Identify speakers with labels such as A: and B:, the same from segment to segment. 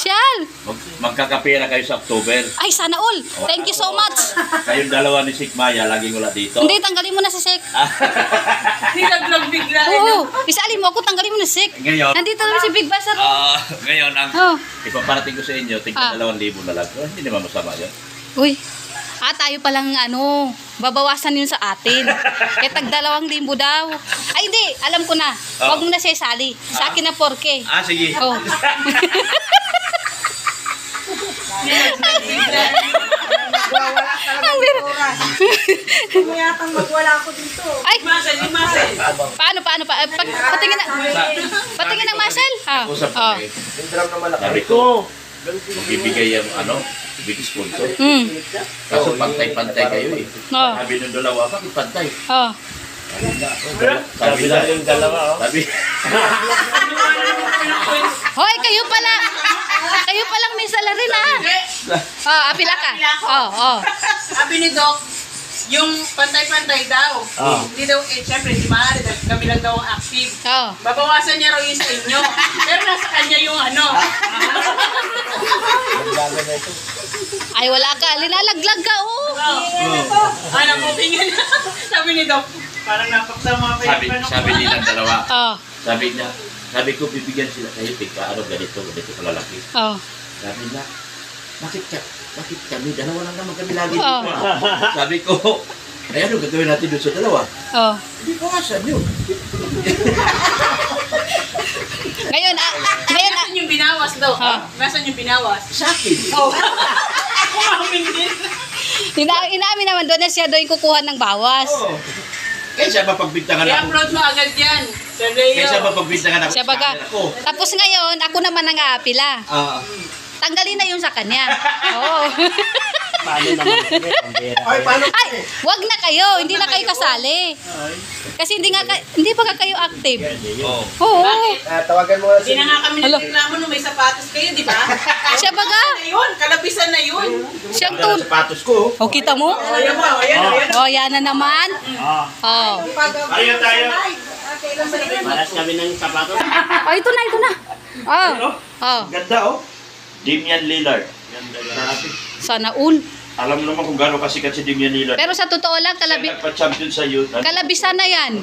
A: Siyal.
B: Magkakapera kayo sa October.
A: Ay, sana all. Thank you so much.
B: Kayong dalawa ni Sik Maya, laging wala dito.
A: Hindi, tanggalin mo na si Sek.
C: Nilaglag bigla.
A: Oo, isali mo ako, tanggalin mo na si Sek.
B: Ngayon,
A: Nandito naman si Big Bass.
B: ngayon, ang
A: Oh.
B: ipaparating ko sa inyo, tingnan 2,000 na lang. Hindi naman masama yun.
A: Uy. Tayo palang babawasan yun sa atin. Kaya tag 2,000 daw. Ay, hindi. Alam ko na. Huwag mo na siya isali. Sa akin na 4K.
B: Sige.
A: Oh.
C: Wala talaga ng oras. Kung yatang magwala ako dito.
A: Ay!
C: Masal.
A: Paano? Patingin na. Patingin ng muscle.
B: Usap kami. Sabi ko, bibigay yung big sponsor. Kaso pantay-pantay kayo eh. Sabi ng dalawa, bakit pantay? Sabi lang yung dalawa. Sabi.
A: Hoy, kayo palang may salary na. Apila ka.
C: Sabi ni Doc, yung pantay-pantay daw. Hindi daw, syempre, di maaari. Kami lang daw ang active. Babawasan niya raw yun sa inyo. Pero nasa kanya yung
A: Ay, wala ka. Linalaglag ka,
C: Napupingin. Sabi ni Doc, parang napaksama pa yung
B: Sabi nilang dalawa. Sabi ko, bibigyan sila kayo, tika, ganito kalalaki. Sabi niya, bakit kami? Dalawa lang naman kami lagi dito. Sabi ko, ay gagawin natin doon sa dalawa? Hindi ko asan yun.
A: Ngayon,
C: Nasaan yung binawas daw? Nasaan yung binawas?
B: Sa akin.
C: Ako mamin din.
A: Inamin naman doon na siya doon kukuha ng bawas.
B: Kaysa mapagbintangan ako.
C: I-upload mo agad yan. Sa Leo.
B: Kaysa mapagbintangan ako
A: Siya baga. Tapos ngayon, ako naman ang aapila. Tanggalin na yung sa kanya.
D: Paano naman?
A: Ay, wag na kayo. Hindi na kayo kasali. Kasi hindi pa kayo active. Oo.
D: Tawagan mo na
C: Hindi na nga kami nagreklamo nung may sapatos kayo, di ba?
A: Siya baga.
C: Kalabisan na yun.
A: Siyang tun.
B: Sapatos ko.
A: Kita mo?
C: Ayan mo, ayan.
A: Yan na naman.
B: Ayaw tayo.
D: Malas kami ng sapatos.
A: Ito na.
B: Ganda Damian Lillard.
A: Sana all.
B: Alam mo naman kung gaano kasikat si Damian Lillard.
A: Pero sa totoo lang,
B: Nagpa-champion sa youth.
A: kalabisan na yan.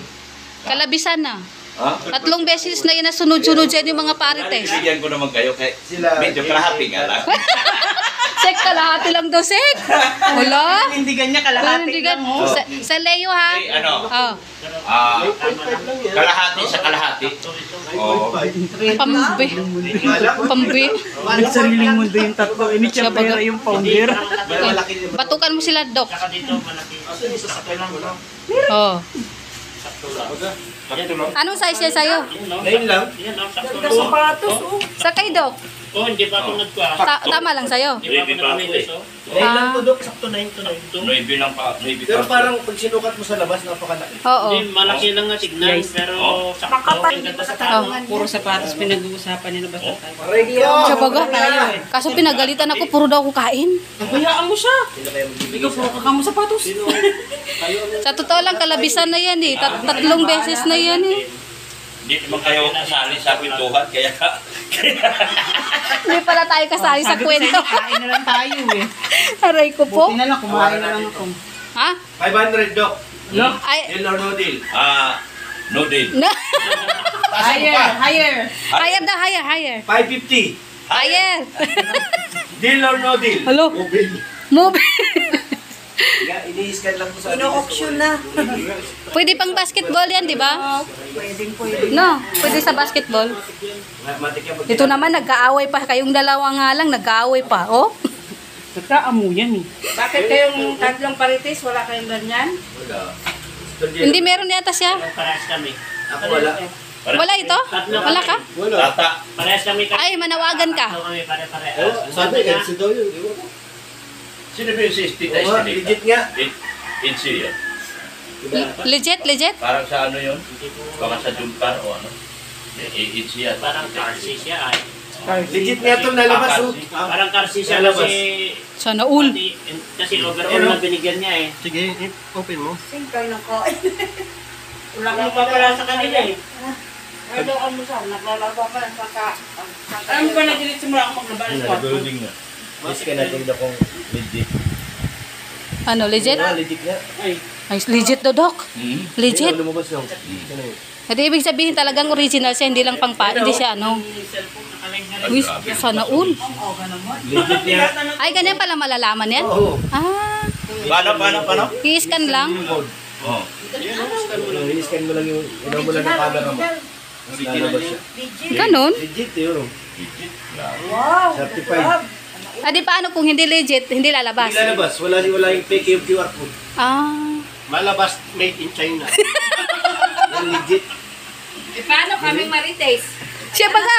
A: Kalabisan na. 3 beses na yan na sunod-sunod yan yung mga parites.
B: Bigyan ko naman kayo kay medyo kalahati nga lang.
A: Sek, kalahati lang daw, Sek. Wala.
C: Panindigan niya kalahati lang.
A: Sa Leo, ha?
B: Kalahati sa kalahati.
A: Pambi.
D: Sariling mundo yung tatlo. Ini siyempre yung founder.
A: Batukan mo sila, Dok. Anong size yan sa'yo?
B: Ngayon lang.
A: Sa kay Dok?
D: Hindi pa ako nagkuha.
A: Tama lang sa'yo.
B: Baby pa ako
D: Ngayon lang to, Dok. Sakto 9 to 9 to.
B: Maybe lang pa.
D: Pero parang pag sinukat mo sa labas, napakalaki.
A: Oo.
D: Hindi, malaki lang nga tignan, pero sakto. Ang ganda sa tao.
E: Puro sapatos pinag-uusapan nila basta tayo.
A: Siya baga. Kaso pinagalitan ako, puro daw ako kain.
E: Bayaan mo siya. Ikaw puro kakamo sapatos.
A: Sa totoo lang, kalabisan na yan eh. 3 beses na yan eh.
B: Hindi naman kayo kasali sa kwentuhan, kaya...
A: Hindi pala tayo kasali sa kwento.
E: Kain na lang tayo eh.
A: Aray ko po.
E: Buti na lang, kumain na lang ako.
A: Ha?
B: 500, Doc.
A: Ay,
B: Deal or no deal? No deal.
E: Higher.
A: higher daw, higher.
B: 550.
A: Higher.
B: Deal or no deal?
A: Hello? Move.
D: Ini-scan lang po sa
C: Ino-auction na.
A: Pwede pang basketball yan, di ba?
C: Pwede.
A: No, pwede sa basketball. Ito naman, nagkaaway pa. Kayong dalawa nga lang, nagkaaway pa. Oh?
E: Nagkaamo yan eh.
C: Bakit kayong 3 parites? Wala kayong ganyan?
B: Wala.
A: Hindi meron yata siya.
D: Parehas kami.
B: Ako wala.
A: Wala ito? Wala ka?
B: Tata.
D: Parehas kami.
A: Ay, manawagan ka.
D: Kami pare-parehas.
B: Sabi ka, si daw yun. Sino ba yung si Stita Estelita?
D: Legit nga.
B: Insi yun.
A: Legit?
B: Parang sa ano yun? Baka sa Jumpar o ano? Insi yan.
D: Parang Carsi siya ay.
F: Legit nga itong nalabas.
D: Parang Carsi siya kasi...
A: Sana all.
D: Kasi overall na binigyan niya eh.
F: Sige, open mo.
C: Singkay na ko.
D: Wala kang papala sa kanila eh.
E: Ano ang musal? Naglalaba ka sa
C: Alam ko na dilit simula ako maglaba ng kwarto.
F: Mas ka natin na kung legit.
A: Ano, legit?
F: Legit nga.
A: Ay, legit do, Doc. Legit.
F: Hindi, lumabas yung.
A: Ito ibig sabihin talagang original siya, hindi lang hindi siya ano. Uy, sana all.
F: Legit niya.
A: Ay, ganyan pala malalaman yan?
F: Oo.
A: Ah,
B: Paano?
A: i-scan lang.
B: Oh.
F: Iniscan mo lang yung ilaw mo lang ng camera mo. Lalabas siya.
A: Ganon.
F: Legit yun.
E: Wow!
F: Certified.
A: Di paano kung hindi legit, hindi lalabas?
F: Hindi lalabas. Wala yung fake yung QR code.
A: Ah.
D: Malabas made in China.
F: Yung legit.
C: Paano kami marites?
A: Siya ba ka?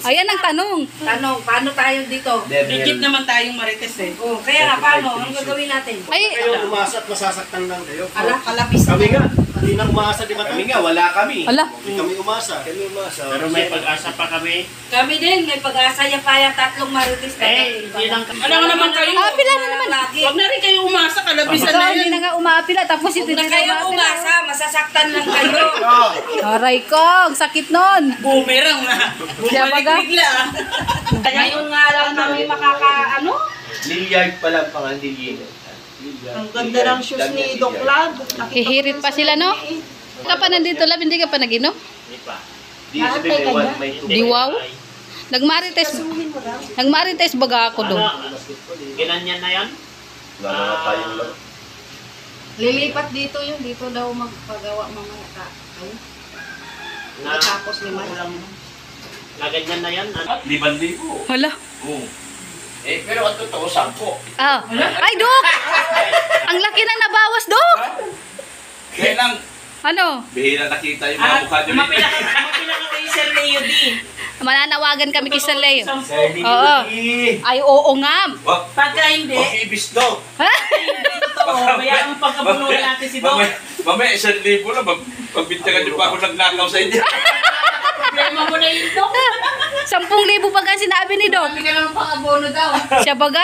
A: Ayan ang tanong.
E: Tanong, paano tayo dito?
C: Legit naman tayong marites eh.
E: Oh, kaya nga, paano? Anong gagawin natin?
A: Ay,
D: Kayo umasa at masasaktan lang kayo.
E: Ala, kalapis
D: Kami nga, hindi na umasa, di ba?
F: Kami nga, wala kami.
A: ala.
D: Hindi kami umasa.
F: Kami umasa.
D: Pero may pag-asa pa kami.
E: Kami din, may pag-asa yan pa yung tatlong marites na
D: Hindi lang kami.
C: Alam mo naman kayo.
A: Apila na naman.
C: Huwag na rin kayo umasa, kalabisan na
A: Hindi
C: yan.
A: na nga umaapila, tapos hindi na
E: kayo
A: umaapila.
E: umasa, masasaktan lang kayo.
A: Aray ko, ang sakit nun.
C: Boomerang na.
A: Siya ba ka?
C: Bumalik-bigla ah.
E: Ngayon nga lang kami ano?
F: Lilyard pa lang pangalan Lilyard.
E: Ang ganda ng shoes ni Doc Lab.
A: Hihirit pa sila, no? Ka pa nandito, Lab, hindi ka pa nag-inom?
D: Hindi pa.
F: Di sabihin may one, may two.
A: Di wow. Nagmarites baga ako doon.
D: Ginanyan na yan?
F: Wala na tayong lang.
E: Lilipat dito yun. Dito daw magpagawa mga kayo.
D: Na,
E: Tapos naman.
D: Naganyan na yan.
B: 5,000.
A: Hala.
B: Oo. Eh, pero ang totoo, 10.
A: Ah. Ay, Dok! Ang laki na nabawas, Dok!
B: Kaya lang,
A: Ano?
B: bihira nakita yung mga mukha nyo.
C: Mapila ka kay Sir Leo D.
A: Mananawagan kami kay Sir Leo.
F: Sir
A: Oo. Ay, oo nga.
B: Wag,
C: Pagka hindi,
B: wag ibis daw.
A: Ha?
C: totoo, bayaan mo pagkabunuhan natin si Doc.
B: Mamaya, 1,000 lang. Pagbintangan nyo pa ako nagnakaw sa inyo.
C: Problema mo na yun, Doc.
A: 10,000 pa nga sinabi ni Doc.
C: Sabi ka naman pang abono daw.
A: Siya baga?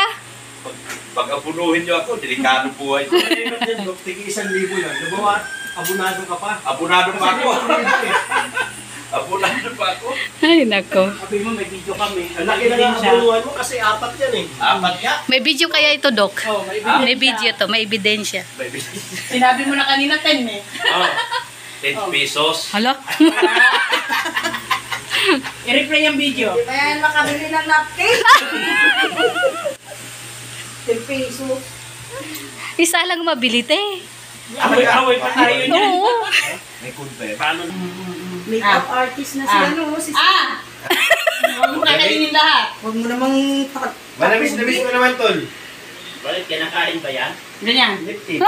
B: Pag apunuhin nyo ako, delikado buhay ko.
F: Tigi 1,000 lang. Nabawa, abunado ka pa.
B: Abunado pa ako. Abunado pa ako.
A: Ay, nako.
C: Sabi mo, may video kami.
F: Ang laki na nga ang bunuhan mo kasi 4 yan eh.
B: 4 nga.
A: May video kaya ito, Doc?
C: Oh, may video.
A: May video to, may ebidensya.
C: Sinabi mo na kanina 10 eh.
B: Oh, 10 pesos.
A: Hala?
C: I-replay yung video.
E: Ayan, makabili ng napkin. 10 pesos.
A: Isa lang mabili, te.
C: Away pa tayo niyan.
A: Oo.
F: May kunti.
D: Paano?
E: Makeup artist na sila, no? Si
C: Huwag mo kakainin lahat.
E: Huwag mo namang
F: Manamis mo naman, Tol.
D: Bakit kinakain ba yan?
C: Ganyan.
F: Lipti.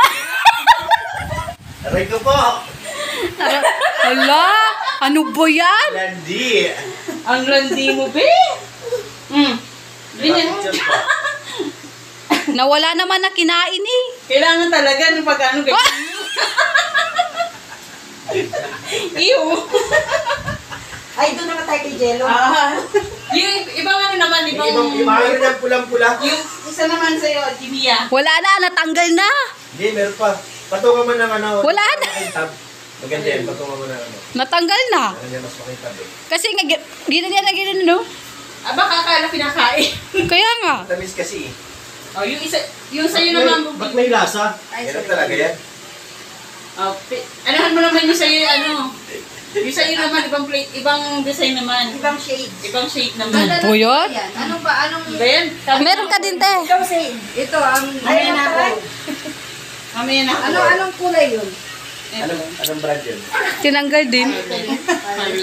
F: Aray ko po.
A: Hala? Ano ba yan?
F: Landi.
C: Ang landi mo, be. Ganyan.
F: Picture pa.
A: Nawala naman na kinain eh.
C: Kailangan talaga ng pag-ano ganyan. Ew.
E: Ay, doon naman tayo kay Jello.
C: Yung ibang ano naman, ibang...
F: Yung mga yan pulang-pula.
C: Yung isa naman sa'yo, Jimia.
A: Wala na, natanggal na.
F: Hindi, meron pa. Patungan mo ng ano.
A: Wala na.
F: Makintab. Maganda yan, patungan mo ng ano.
A: Natanggal na.
F: Ano yan, mas makintab eh.
A: Kasi nga, ginanyan na ginanyan, no?
C: Baka akala pinakain.
A: Kaya nga.
F: Tamis kasi eh.
C: Oh, yung isa, yung sa'yo naman,
F: Ba't may lasa?
E: Ay,
F: Meron
E: sorry.
F: talaga yan.
C: Oh, anahan mo naman yung sa'yo, ano. Yung sa'yo naman, ibang design naman.
E: Ibang shade.
C: Ibang shape naman.
A: Ano po yun?
E: Yan. Ano ba? Anong...
C: Ba yan?
A: Meron ka din, te.
E: Ikaw, shade. Ito, ang...
C: Mamaya na ako. Mamaya na ako.
E: Anong kulay yun?
F: Anong brand yun?
A: Tinanggal din.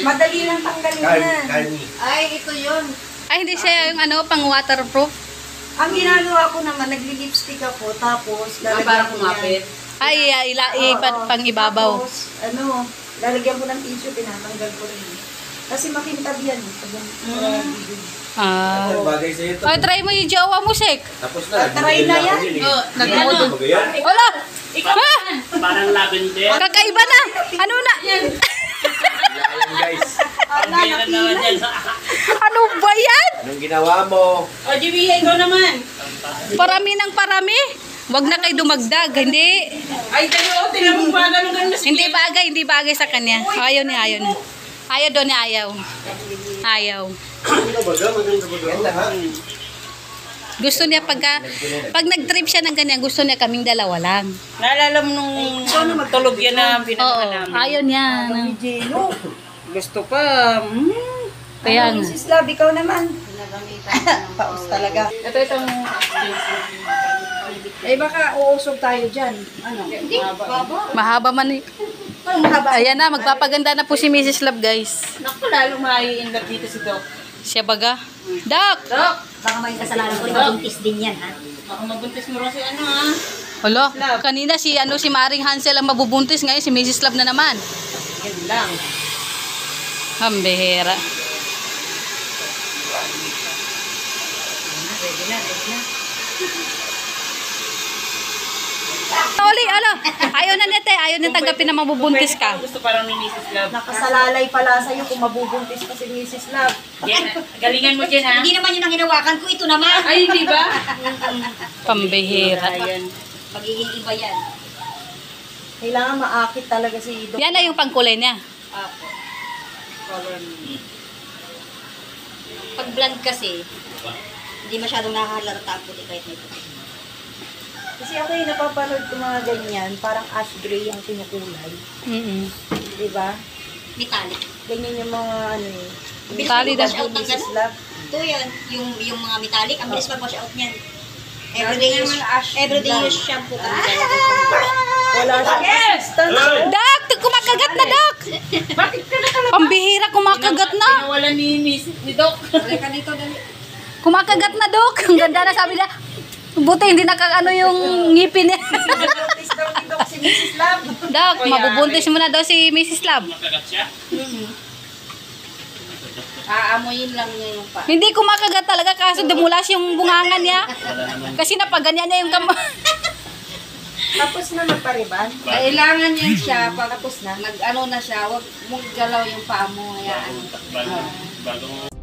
E: Madali lang tanggalin yan.
F: Carni.
E: Ay, ito yun.
A: Ay, hindi siya yung ano, pang waterproof.
E: Ang ginagawa ko naman, nagli-lipstick ako, tapos
C: Para
E: lalagyan ko
C: kumapit.
A: Ay, pang ibabaw.
E: Tapos, ano, lalagyan ko ng tissue, tinatanggal ko rin. Kasi makintab yan.
A: Ah.
F: Ang bagay sa'yo ito.
A: Ay, try mo yung jowa mo, Sek.
F: Tapos na.
E: Try na yan.
C: Oh,
A: Nag-ano?
F: Ano ba yan?
A: Wala.
C: Ikaw
A: Ha?
C: naman.
D: Parang lavender.
A: Kakaiba na. Ano na?
F: Ayan guys.
D: Pambira naman yan.
A: Ano ba yan?
F: Anong ginawa mo?
C: Oh, Jimia, ikaw naman.
A: Parami ng parami. Wag na kayo dumagdag. Hindi.
C: Ay, tayo, tinamong pa, ganun na si
A: Hindi bagay sa kanya. Ayaw niya. Ayaw doon niya, ayaw. Ayaw.
F: Ganda ha?
A: Gusto niya pag nag-trip siya ng ganyan, gusto niya kaming dalawa lang.
C: Naalala mo nung tulog yan na
A: Oo,
C: pinaka namin.
A: ayaw niya.
E: Gino.
C: Gusto pa.
A: Kaya nga.
E: Mrs. Love, ikaw naman. Paus talaga.
C: Itong
E: Eh baka uusog tayo dyan. Ano?
A: Mahaba man eh. Ayan na, magpapaganda na po si Mrs. Love, guys.
C: naku, lalong mai-in love dito si Doc.
A: Siya baga. Doc!
C: Doc,
E: Baka may kasalanan ko rin, mabuntis din yan, ha?
C: baka mabuntis mo rin si ano ha.
A: Hala, kanina si Maring Hansel ang mabubuntis, ngayon si Mrs. Love na naman.
C: Yan lang.
A: Hambihera. Oli, ala. Ayaw na nete, ayaw na tanggapin na mabubuntis ka.
C: Gusto parang ni Mrs. Love.
E: Nakasalalay pala sa'yo kung mabubuntis pa si Mrs. Love.
C: Yan, galingan mo dyan ha.
E: Hindi naman yun ang hinawakan ko, ito naman.
C: Ay, di ba?
A: Pambihera.
C: Ayan.
E: Magiging iba yan. Kailangan maakit talaga si Doc.
A: Yan na yung pangkulay niya.
E: Pag blonde kasi, hindi masyadong nakahalata ang puti kahit may puti. Kasi ako yung napapanood ko mga ganyan, parang ash gray ang kinukulay. Di ba?
G: Metallic.
E: Ganyan yung mga ano eh.
A: Metallic
G: Wash
A: na.
G: out ng
E: Mrs.
G: gano'n.
E: Love.
G: Ito yun, yung mga metallic, ang bilis mag-wash out niyan.
E: Everyday
G: Use shampoo ka.
E: Wala siyang assistant.
A: Doc, kumakagat na, Doc.
C: Bakit ka na
A: Pambihira, kumakagat na.
C: Pinawala ni Doc.
G: Halika dito, dali.
A: Kumakagat na, Doc. Ang ganda na, sabi niya. Buti hindi nakakano yung ngipin niya.
E: Mabuntis daw ni Doc si Mrs. Love.
A: Doc, mabubuntis mo na daw si Mrs. Love.
D: Makagat siya?
G: Aamuyin lang niya yung pa.
A: Hindi kumakagat talaga kaso dumulas yung bungangan niya. Kasi napaganyan niya yung
E: Tapos na magpariban.
G: Kailangan yan siya pag tapos na, nag-ano na siya, wag mong galaw yung paa mo. Hayaan.
D: Bagong